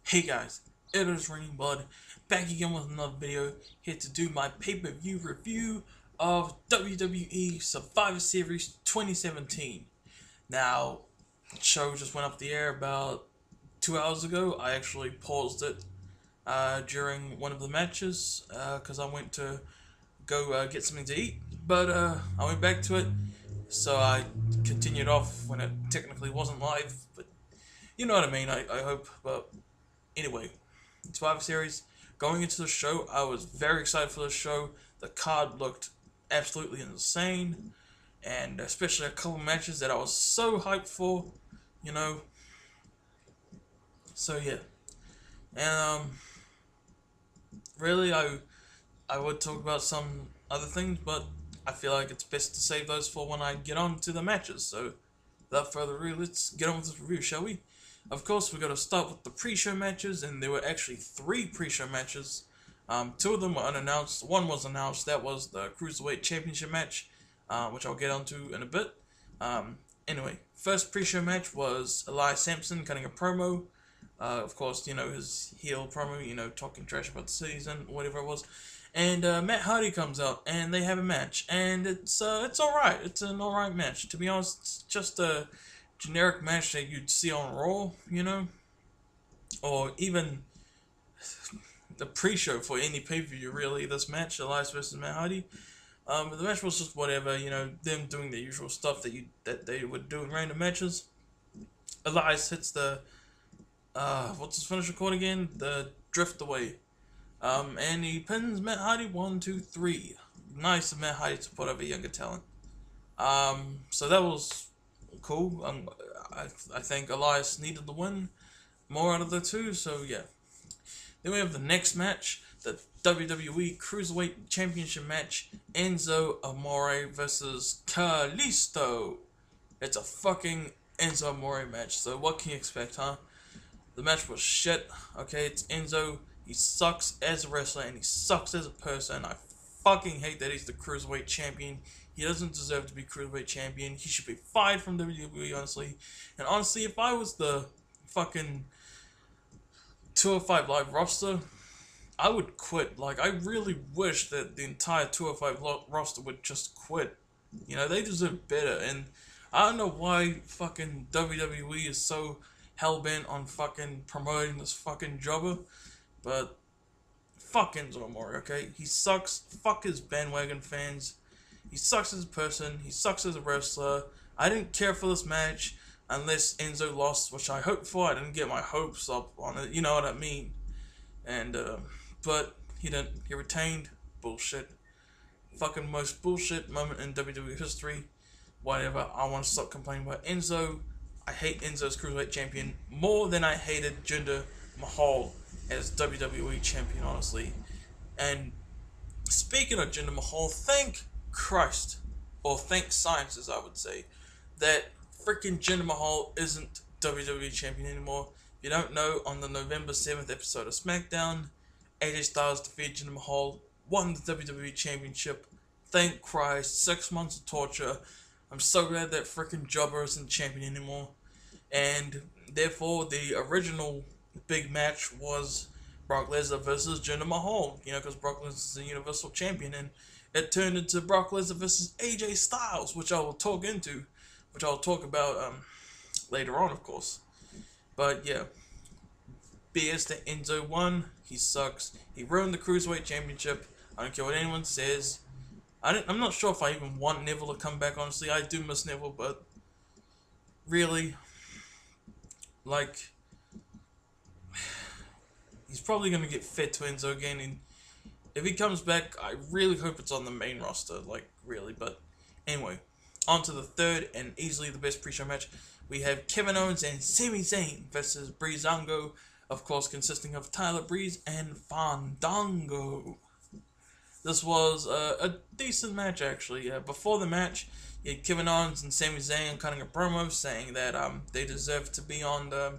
Hey guys, it is Raining Blood, back again with another video, here to do my pay-per-view review of WWE Survivor Series 2017. Now, the show just went off the air about 2 hours ago. I actually paused it during one of the matches because I went to go get something to eat, but I went back to it, so I continued off when it technically wasn't live, but you know what I mean, I hope, but anyway, Survivor Series. Going into the show, I was very excited for the show. The card looked absolutely insane, and especially a couple matches that I was so hyped for, you know. So yeah, and really, I would talk about some other things, but I feel like it's best to save those for when I get on to the matches. So without further ado, let's get on with this review, shall we? Of course, we're going to start with the pre-show matches, and there were actually 3 pre-show matches. 2 of them were unannounced. One was announced. That was the Cruiserweight Championship match, which I'll get onto in a bit. Anyway, first pre-show match was Elias Sampson cutting a promo. Of course, you know, his heel promo, you know, talking trash about the season, whatever it was. And Matt Hardy comes out, and they have a match, and it's alright. It's an alright match. To be honest, it's just a generic match that you'd see on Raw, you know, or even the pre-show for any pay-per-view, really. This match, Elias versus Matt Hardy, the match was just whatever, you know, them doing the usual stuff that they would do in random matches. Elias hits the what's his finisher called again? The drift away, and he pins Matt Hardy 1, 2, 3. Nice of Matt Hardy to put over younger talent. So that was cool. I think Elias needed the win more out of the 2, so yeah. Then we have the next match, the WWE Cruiserweight Championship match, Enzo Amore versus Kalisto. It's a fucking Enzo Amore match, so what can you expect, huh? The match was shit, okay? It's Enzo. He sucks as a wrestler and he sucks as a person. I fucking hate that he's the Cruiserweight Champion. He doesn't deserve to be Cruiserweight Champion. He should be fired from WWE, honestly. And honestly, if I was the fucking 205 Live roster, I would quit. Like, I really wish that the entire 205 roster would just quit. You know, they deserve better. And I don't know why fucking WWE is so hell-bent on fucking promoting this fucking jobber. But fuck Enzo Amore, okay? He sucks. Fuck his bandwagon fans. He sucks as a person. He sucks as a wrestler. I didn't care for this match unless Enzo lost, which I hoped for. I didn't get my hopes up on it. You know what I mean? And, but he didn't. He retained. Bullshit. Fucking most bullshit moment in WWE history. Whatever. I want to stop complaining about Enzo. I hate Enzo's Cruiserweight Champion more than I hated Jinder Mahal as WWE Champion, honestly. And speaking of Jinder Mahal, thank Christ, or thank science, as I would say, that freaking Jinder Mahal isn't WWE Champion anymore. If you don't know, on the November 7th episode of Smackdown, AJ Styles defeated Jinder Mahal, won the WWE Championship. Thank Christ, 6 months of torture. I'm so glad that freaking jobber isn't champion anymore. And therefore, the original big match was Brock Lesnar versus Jinder Mahal. You know, because Brock Lesnar is the Universal Champion, and it turned into Brock Lesnar versus AJ Styles, which I will talk about later on, of course. But yeah, BS that Enzo won. He sucks. He ruined the Cruiserweight Championship. I don't care what anyone says. I'm not sure if I even want Neville to come back, honestly. I do miss Neville, but really, like, he's probably going to get fed to Enzo again, and if he comes back, I really hope it's on the main roster, like, really. But anyway, on to the third and easily the best pre-show match. We have Kevin Owens and Sami Zayn versus Breezango, of course, consisting of Tyler Breeze and Fandango. This was a decent match, actually. Before the match, you had Kevin Owens and Sami Zayn cutting a promo saying that they deserve to be on the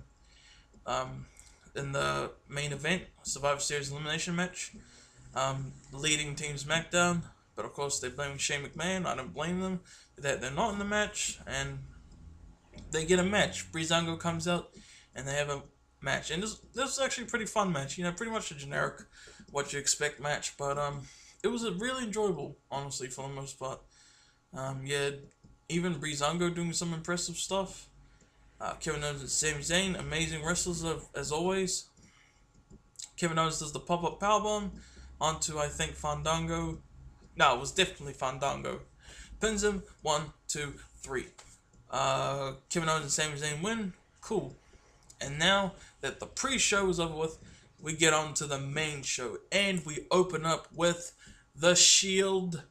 in the main event, Survivor Series Elimination match, leading Team Smackdown. But of course, they're blaming Shane McMahon. I don't blame them that they're not in the match, and they get a match. Breezango comes out, and they have a match, and this was actually a pretty fun match. You know, pretty much a generic what you expect match, but it was a really enjoyable, honestly, for the most part. Yeah, even Breezango doing some impressive stuff. Kevin Owens and Sami Zayn, amazing wrestlers as always. Kevin Owens does the pop-up powerbomb onto, I think, Fandango. No, it was definitely Fandango. Pins him, 1, 2, 3. Kevin Owens and Sami Zayn win. Cool. And now that the pre-show is over with, we get on to the main show. And we open up with The Shield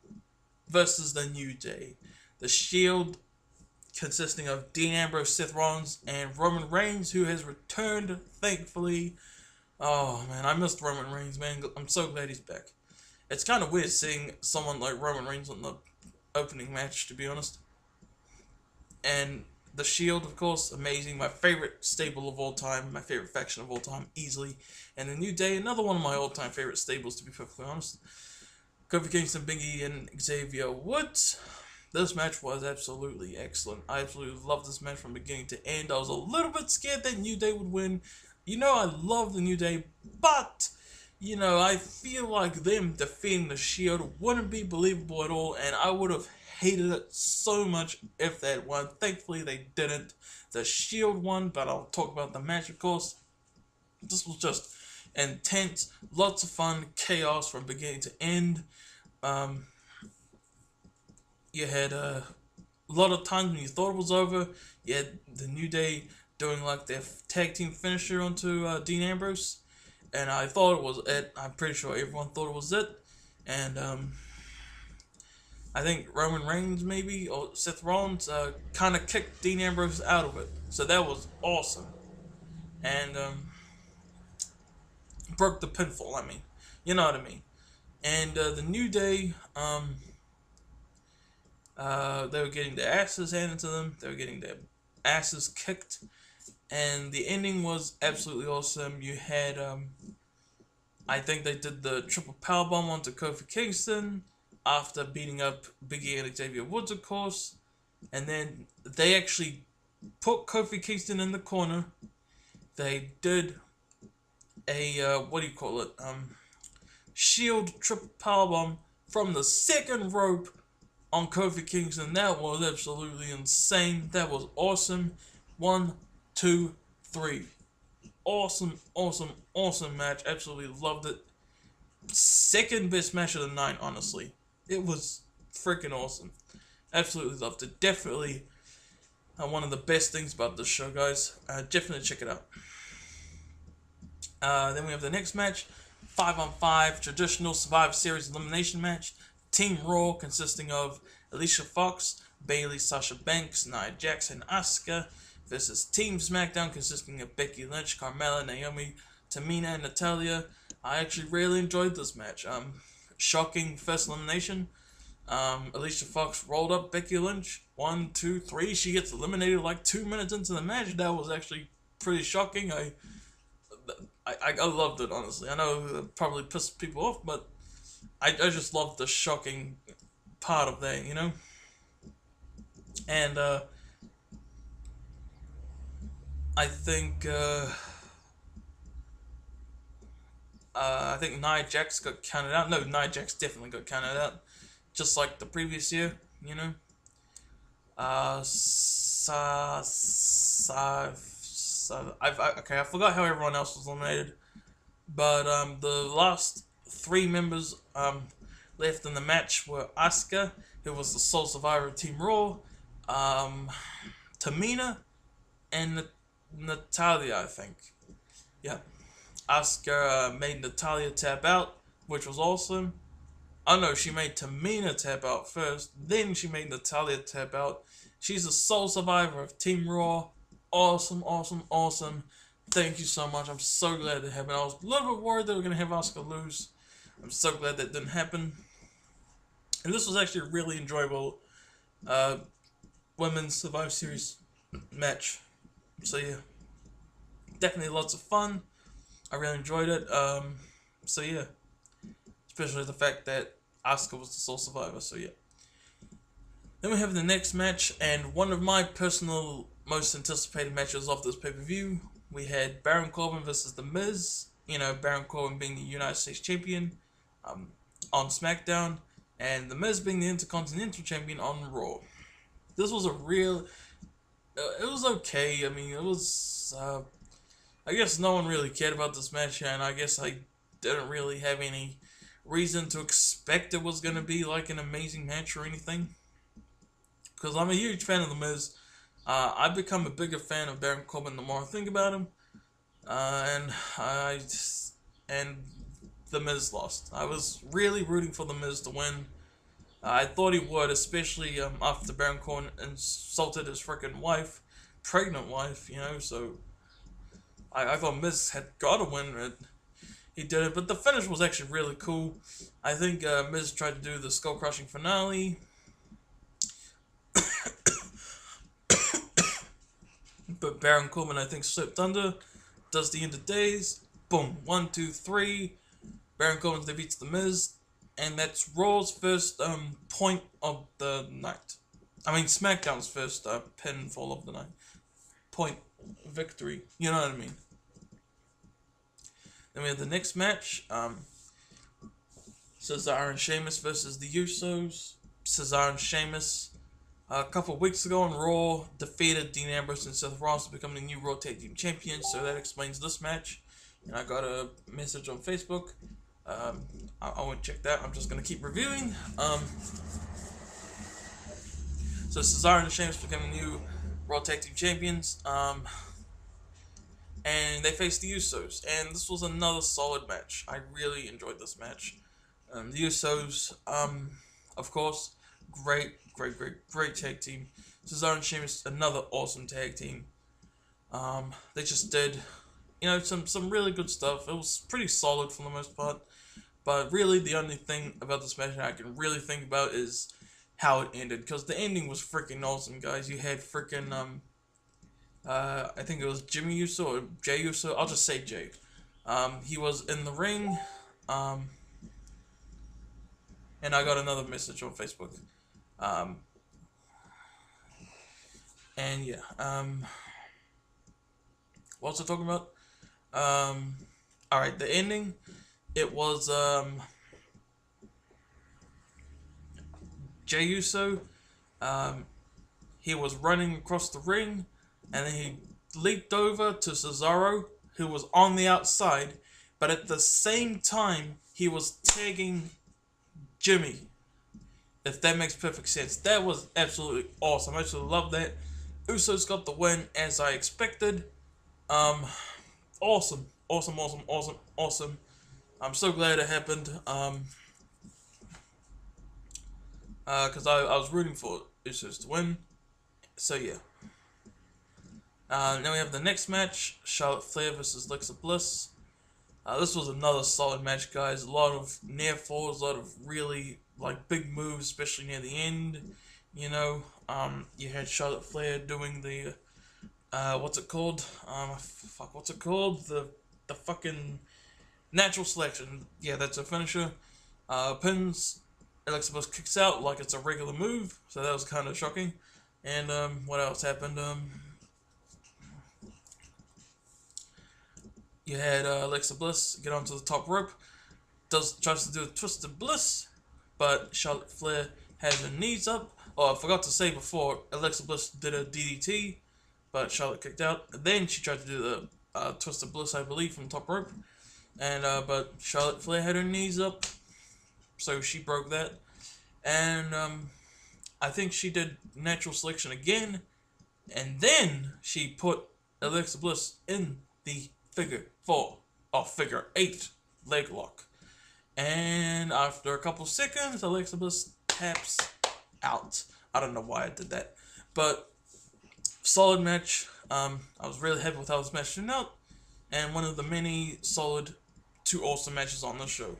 versus The New Day. The Shield consisting of Dean Ambrose, Seth Rollins, and Roman Reigns, who has returned, thankfully. Oh, man, I missed Roman Reigns, man. I'm so glad he's back. It's kind of weird seeing someone like Roman Reigns on the opening match, to be honest. And The Shield, of course, amazing. My favorite stable of all time. My favorite faction of all time, easily. And The New Day, another one of my all-time favorite stables, to be perfectly honest. Kofi Kingston, Big E, and Xavier Woods. This match was absolutely excellent. I absolutely loved this match from beginning to end. I was a little bit scared that New Day would win. You know, I love the New Day, but, you know, I feel like them defeating the Shield wouldn't be believable at all, and I would have hated it so much if they had won. Thankfully, they didn't. The Shield won, but I'll talk about the match, of course. This was just intense, lots of fun, chaos from beginning to end. You had a lot of times when you thought it was over. You had the New Day doing like their tag team finisher onto Dean Ambrose, and I thought it was it. I'm pretty sure everyone thought it was it, and I think Roman Reigns maybe or Seth Rollins kind of kicked Dean Ambrose out of it, so that was awesome, and broke the pinfall. I mean, you know what I mean. And the New Day, they were getting their asses handed to them. They were getting their asses kicked. And the ending was absolutely awesome. You had, I think they did the triple powerbomb onto Kofi Kingston after beating up Big E and Xavier Woods, of course. And then they actually put Kofi Kingston in the corner. They did a, what do you call it? Shield triple powerbomb from the second rope on Kofi Kingston. That was absolutely insane. That was awesome. 1, 2, 3. Awesome, awesome, awesome match. Absolutely loved it. Second best match of the night, honestly. It was freaking awesome. Absolutely loved it. Definitely one of the best things about this show, guys. Definitely check it out. Then we have the next match. 5-on-5 traditional Survivor Series elimination match. Team Raw consisting of Alicia Fox, Bayley, Sasha Banks, Nia Jax, and Asuka versus Team Smackdown consisting of Becky Lynch, Carmella, Naomi, Tamina, and Natalya. I actually really enjoyed this match. Shocking first elimination. Alicia Fox rolled up Becky Lynch. 1, 2, 3. She gets eliminated like 2 minutes into the match. That was actually pretty shocking. I loved it, honestly. I know it probably pissed people off, but I just loved the shocking part of that, you know? And I think Nia Jax got counted out. No, Nia Jax definitely got counted out, just like the previous year, you know. I forgot how everyone else was eliminated, but the last 3 members left in the match were Asuka, who was the sole survivor of Team Raw, Tamina, and Natalya, I think. Yeah. Asuka made Natalya tap out, which was awesome. Oh no, she made Tamina tap out first, then she made Natalya tap out. She's the sole survivor of Team Raw. Awesome, awesome, awesome. Thank you so much. I'm so glad that happened. I was a little bit worried they were going to have Asuka lose. I'm so glad that didn't happen. And this was actually a really enjoyable Women's Survivor Series match. So yeah, definitely lots of fun. I really enjoyed it. So yeah, especially the fact that Asuka was the sole survivor. So yeah. Then we have the next match, and one of my personal most anticipated matches of this pay-per-view. we had Baron Corbin versus The Miz. You know, Baron Corbin being the United States Champion on SmackDown, and The Miz being the Intercontinental Champion on Raw. This was a real... it was okay. I mean, it was... I guess no one really cared about this match, and I guess I didn't really have any reason to expect it was going to be like an amazing match or anything. Because I'm a huge fan of The Miz. I've become a bigger fan of Baron Corbin the more I think about him. And The Miz lost. I was really rooting for The Miz to win. I thought he would, especially after Baron Corbin insulted his freaking wife, pregnant wife, you know, so I thought Miz had got to win, but he didn't. But the finish was actually really cool. I think Miz tried to do the skull-crushing finale. But Baron Corbin, I think, slipped under. Does the end of days. Boom. 1, 2, 3. Baron Corbin defeats The Miz. And that's Raw's first point of the night. I mean, SmackDown's first pinfall of the night. Point victory. You know what I mean? Then we have the next match. Cesaro and Sheamus versus the Usos. Cesaro and Sheamus, a couple of weeks ago on Raw, defeated Dean Ambrose and Seth Rollins to become the new Raw Tag Team Champions. So that explains this match. And I got a message on Facebook. I won't check that. I'm just going to keep reviewing. So Cesaro and Sheamus become the new Raw Tag Team Champions. And they faced the Usos. And this was another solid match. I really enjoyed this match. The Usos, of course, great tag team. Cesaro and Sheamus, another awesome tag team. They just did, you know, some really good stuff. It was pretty solid for the most part. But really, the only thing about this match I can really think about is how it ended. Because the ending was freaking awesome, guys. You had freaking, I think it was Jimmy Uso or Jay Uso. I'll just say Jay. He was in the ring. And I got another message on Facebook. And yeah. What was I talking about? Alright, the ending. It was Jey Uso. He was running across the ring, and then he leaped over to Cesaro, who was on the outside, but at the same time he was tagging Jimmy. If that makes perfect sense. That was absolutely awesome. I absolutely love that. Usos got the win as I expected. Awesome. I'm so glad it happened. Because I was rooting for Usos to win. So yeah. Now we have the next match, Charlotte Flair versus Alexa Bliss. This was another solid match, guys. A lot of near falls, a lot of really like big moves, especially near the end. You know, you had Charlotte Flair doing the what's it called? What's it called? The fucking natural selection. Yeah, that's a finisher. Pins. Alexa Bliss kicks out like it's a regular move, so that was kind of shocking. And what else happened? You had Alexa Bliss get onto the top rope, tries to do a twisted bliss, but Charlotte Flair has her knees up. Oh, I forgot to say before, Alexa Bliss did a DDT, but Charlotte kicked out. Then she tried to do the twisted bliss, I believe, from top rope, and but Charlotte Flair had her knees up, so she broke that. And I think she did natural selection again, and then she put Alexa Bliss in the figure 4 or figure 8 leg lock. And after a couple seconds, Alexa Bliss taps out. I don't know why I did that, but solid match. I was really happy with how this match turned out, and one of the many solid 2 awesome matches on the show.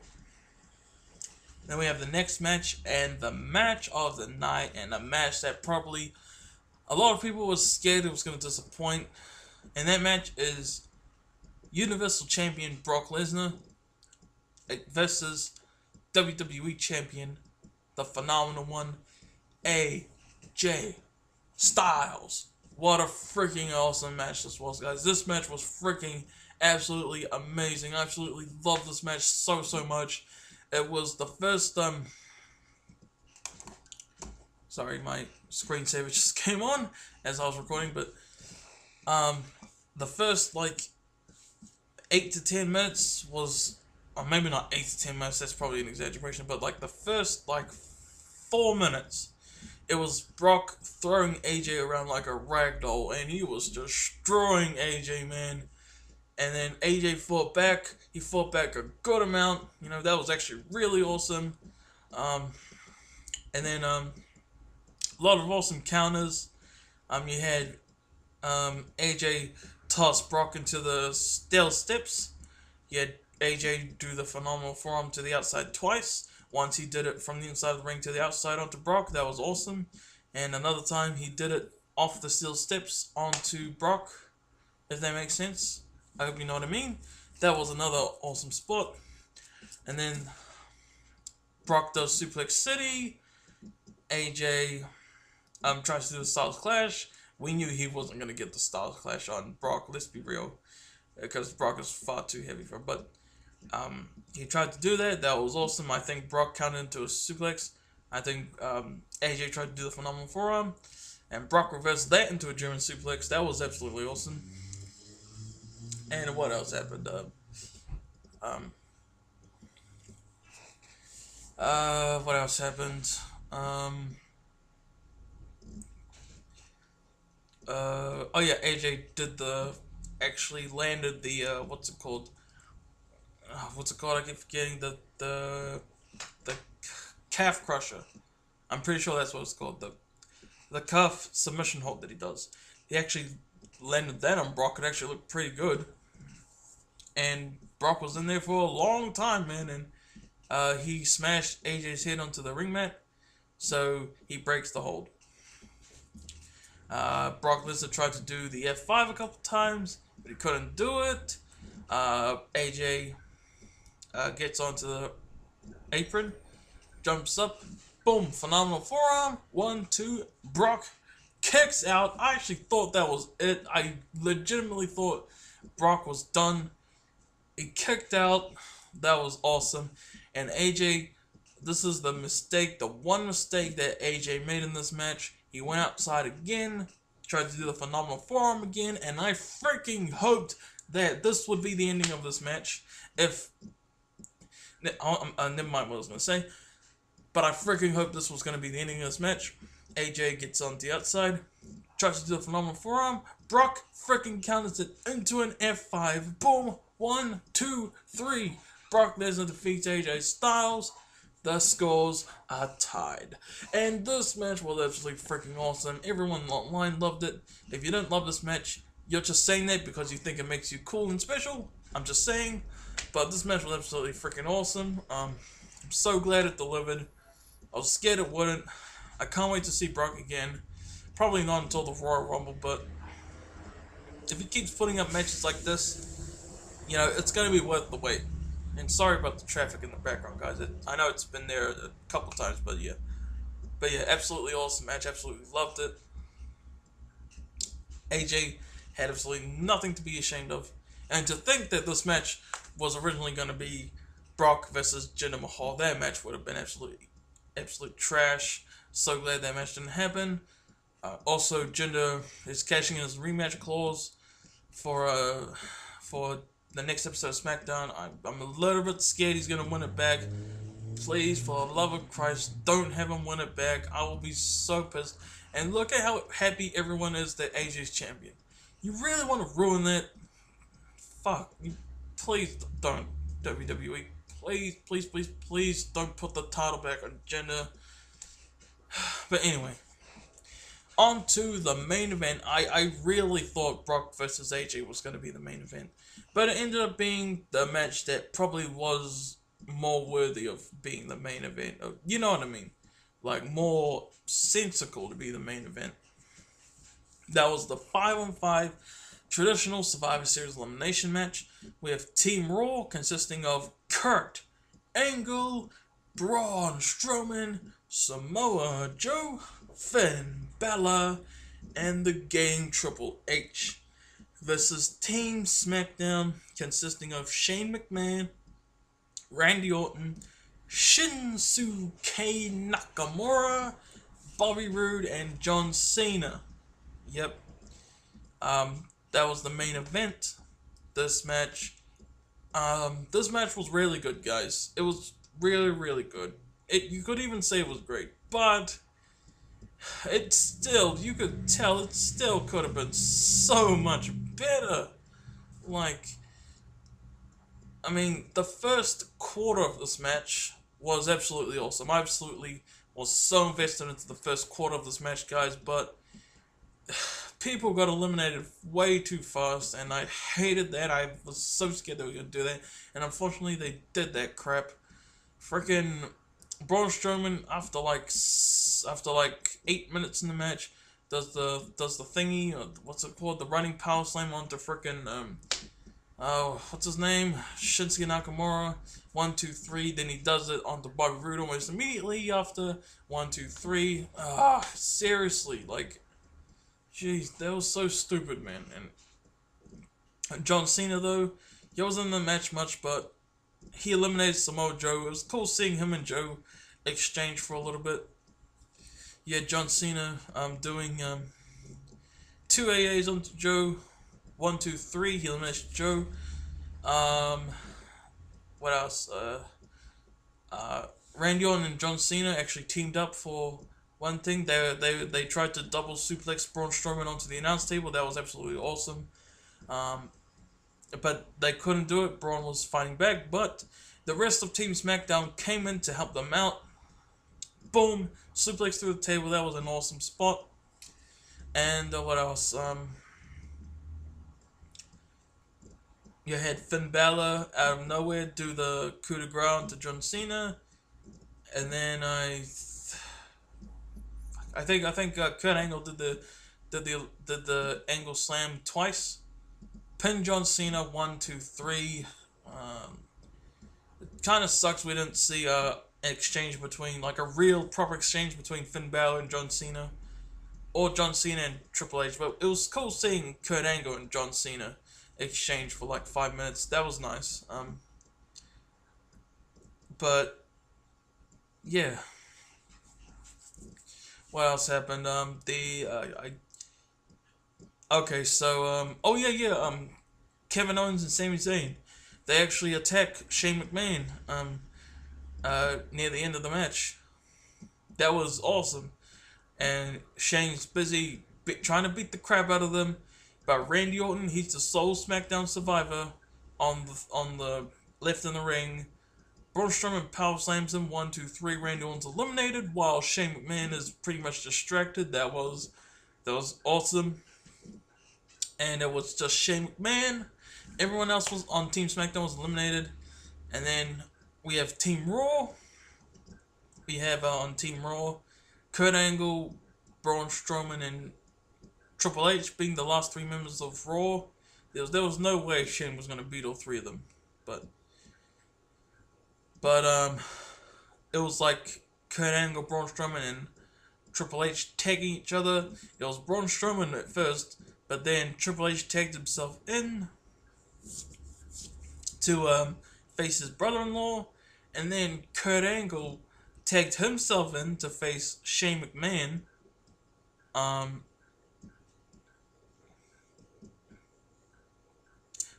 Then we have the next match, and the match of the night, and a match that probably a lot of people was scared it was going to disappoint. And that match is Universal Champion Brock Lesnar versus WWE Champion, the phenomenal one, AJ Styles. What a freaking awesome match this was, guys. This match was freaking absolutely amazing. I absolutely love this match so much. It was the first sorry, my screensaver just came on as I was recording, but the first like 8 to 10 minutes was, or maybe not 8 to 10 minutes, that's probably an exaggeration, but like the first like 4 minutes, it was Brock throwing AJ around like a rag doll, and he was destroying AJ, man. And then AJ fought back. He fought back a good amount. You know, that was actually really awesome. And then a lot of awesome counters. You had AJ toss Brock into the steel steps. You had AJ do the phenomenal forearm to the outside twice. Once he did it from the inside of the ring to the outside onto Brock. That was awesome. And another time he did it off the steel steps onto Brock, if that makes sense. I hope you know what I mean. That was another awesome spot. And then Brock does Suplex City. AJ tries to do the Styles Clash. We knew he wasn't going to get the Styles Clash on Brock, let's be real, because Brock is far too heavy for him. But he tried to do that. That was awesome. I think Brock counted into a suplex. I think AJ tried to do the phenomenal forearm, and Brock reversed that into a German suplex. That was absolutely awesome. And what else happened? What else happened? Oh yeah, AJ did actually landed the, what's it called? I keep forgetting the calf crusher. I'm pretty sure that's what it's called. The calf submission hold that he does. He actually landed that on Brock. It actually looked pretty good. And Brock was in there for a long time, man, and he smashed AJ's head onto the ring mat, so he breaks the hold. Brock Lesnar tried to do the F5 a couple times, but he couldn't do it. AJ gets onto the apron, jumps up, boom, phenomenal forearm, 1, 2, Brock kicks out. I actually thought that was it. I legitimately thought Brock was done. He kicked out. That was awesome. And AJ, this is the mistake, the one mistake that AJ made in this match. He went outside again, tried to do the phenomenal forearm again, and I freaking hoped that this would be the ending of this match. If never mind what I was going to say, but I freaking hoped this was going to be the ending of this match. AJ gets on the outside, tries to do the phenomenal forearm. Brock freaking counters it into an F5. Boom, 1, 2, 3. Brock Lesnar defeats AJ Styles. The scores are tied. And this match was absolutely freaking awesome. Everyone online loved it. If you don't love this match, you're just saying that because you think it makes you cool and special. I'm just saying. But this match was absolutely freaking awesome. I'm so glad it delivered. I was scared it wouldn't. I can't wait to see Brock again. Probably not until the Royal Rumble, but if he keeps putting up matches like this, you know, it's going to be worth the wait. And sorry about the traffic in the background, guys. I know it's been there a couple times, but yeah. But yeah, absolutely awesome match. Absolutely loved it. AJ had absolutely nothing to be ashamed of. And to think that this match was originally going to be Brock versus Jinder Mahal, that match would have been absolute trash. So glad that match didn't happen. Also, Jinder is cashing in his rematch clause for the next episode of Smackdown. I'm a little bit scared he's going to win it back. Please, for the love of Christ, don't have him win it back. I will be so pissed. And look at how happy everyone is that AJ's champion. You really want to ruin that? Fuck. Please don't, WWE. Please don't put the title back on Jinder. But anyway, on to the main event. I really thought Brock versus AJ was going to be the main event. But it ended up being the match that probably was more worthy of being the main event. You know what I mean? Like, more sensical to be the main event. That was the 5-on-5 traditional Survivor Series elimination match with Team Raw consisting of Kurt Angle, Braun Strowman, Samoa Joe, Finn Balor, and the Gang Triple H versus Team Smackdown, consisting of Shane McMahon, Randy Orton, Shinsuke Nakamura, Bobby Roode, and John Cena. Yep. That was the main event. This match. This match was really good, guys. It was really, really good. You could even say it was great, but it still, you could tell it still could have been so much better. Like, I mean, the first quarter of this match was absolutely awesome. I absolutely was so invested into the first quarter of this match, guys, but people got eliminated way too fast, and I hated that. I was so scared they were going to do that, and unfortunately they did that crap. Freaking Braun Strowman, after like 8 minutes in the match, does the thingy, or what's it called, the running power slam onto freaking what's his name, Shinsuke Nakamura. 1, 2, 3. Then he does it onto Bobby Roode almost immediately after 1, 2, 3. Seriously, like, jeez, that was so stupid, man. And John Cena, though, he wasn't in the match much, but he eliminated Samoa Joe. It was cool seeing him and Joe exchange for a little bit. Yeah, John Cena doing 2 AAs onto Joe. 1, 2, 3. He eliminates Joe. What else? Randy Orton and John Cena actually teamed up for one thing. They tried to double suplex Braun Strowman onto the announce table. That was absolutely awesome. But they couldn't do it. Braun was fighting back, but the rest of Team SmackDown came in to help them out. Boom! Suplex through the table. That was an awesome spot. And what else? You had Finn Balor out of nowhere do the coup de grace to John Cena, and then I think Kurt Angle did the angle slam twice. Pin John Cena 1, 2, 3. It kind of sucks we didn't see an exchange between, like, a real proper exchange between Finn Balor and John Cena, or John Cena and Triple H. But it was cool seeing Kurt Angle and John Cena exchange for like 5 minutes. That was nice. But yeah. What else happened? Kevin Owens and Sami Zayn, they actually attack Shane McMahon near the end of the match. That was awesome. And Shane's busy trying to beat the crap out of them. But Randy Orton, he's the sole SmackDown survivor on the left in the ring. Braun Strowman power slams him 1, 2, 3. Randy Orton's eliminated while Shane McMahon is pretty much distracted. That was awesome. And it was just Shane McMahon. Everyone else was on Team SmackDown was eliminated. And then we have Team Raw. We have on Team Raw Kurt Angle, Braun Strowman, and Triple H being the last 3 members of Raw. There was no way Shane was going to beat all 3 of them. But it was like Kurt Angle, Braun Strowman, and Triple H tagging each other. It was Braun Strowman at first, but then Triple H tagged himself in to face his brother-in-law, and then Kurt Angle tagged himself in to face Shane McMahon.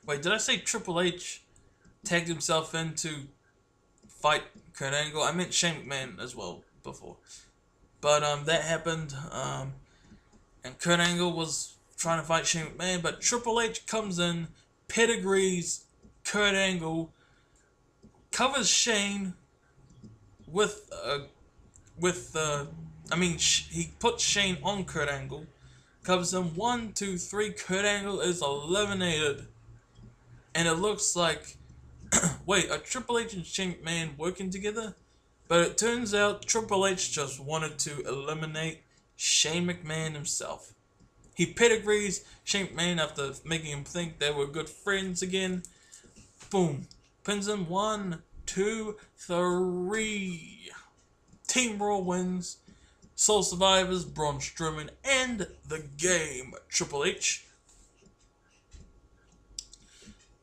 Wait, did I say Triple H tagged himself in to fight Kurt Angle? I meant Shane McMahon as well before. But that happened, and Kurt Angle was trying to fight Shane McMahon, but Triple H comes in, pedigrees Kurt Angle, covers Shane he puts Shane on Kurt Angle, covers him 1, 2, 3. Kurt Angle is eliminated. And it looks like, wait, are Triple H and Shane McMahon working together? But it turns out Triple H just wanted to eliminate Shane McMahon himself. He pedigrees Shane McMahon after making him think they were good friends again. Boom. Pins him 1, 2, 3. Team Raw wins. Sole Survivors, Braun Strowman, and the Game, Triple H.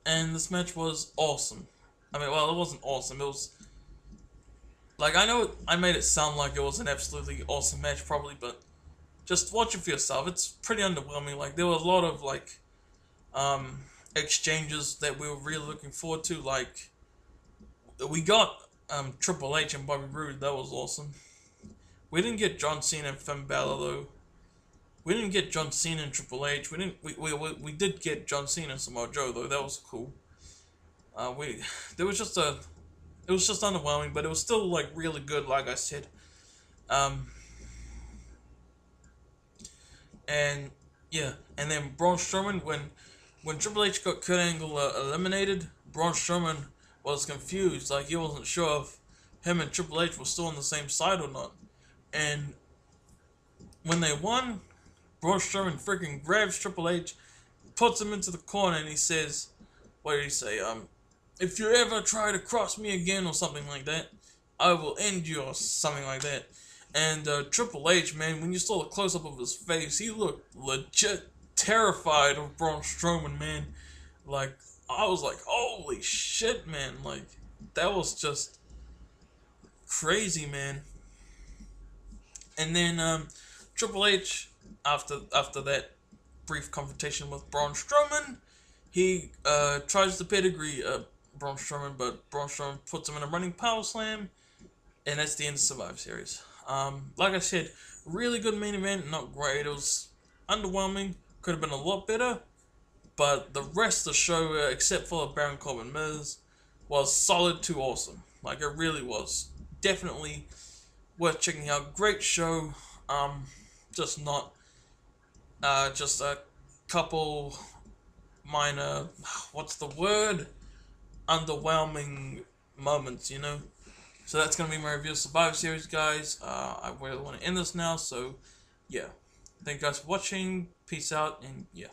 And this match was awesome. I mean, well, it wasn't awesome. It was like, I know I made it sound like it was an absolutely awesome match, probably, but just watch it for yourself. It's pretty underwhelming. Like, there were a lot of like exchanges that we were really looking forward to. Like, we got Triple H and Bobby Roode. That was awesome. We didn't get John Cena and Finn Balor though. We didn't get John Cena and Triple H. We did get John Cena and Samoa Joe though. That was cool. There was just a It was just underwhelming, but it was still like really good, like I said. And yeah, and then Braun Strowman, when Triple H got Kurt Angle eliminated, Braun Strowman was confused, like he wasn't sure if him and Triple H were still on the same side or not. And when they won, Braun Strowman freaking grabs Triple H, puts him into the corner, and he says, what did he say? If you ever try to cross me again or something like that, I will end you or something like that. And Triple H, man, when you saw the close-up of his face, he looked legit terrified of Braun Strowman, man. Like, I was like, holy shit, man. Like, that was just crazy, man. And then Triple H, after that brief confrontation with Braun Strowman, he tries to pedigree Braun Strowman, but Braun Strowman puts him in a running power slam, and that's the end of Survivor Series. Like I said, really good main event, not great. It was underwhelming, could have been a lot better, but the rest of the show, except for Baron Corbin Miz, was solid to awesome. Like, it really was. Definitely worth checking out. Great show. Just not, just a couple minor, what's the word? Underwhelming moments, you know? So that's going to be my review of Survivor Series, guys. I really want to end this now, so yeah. Thank you guys for watching. Peace out, and yeah.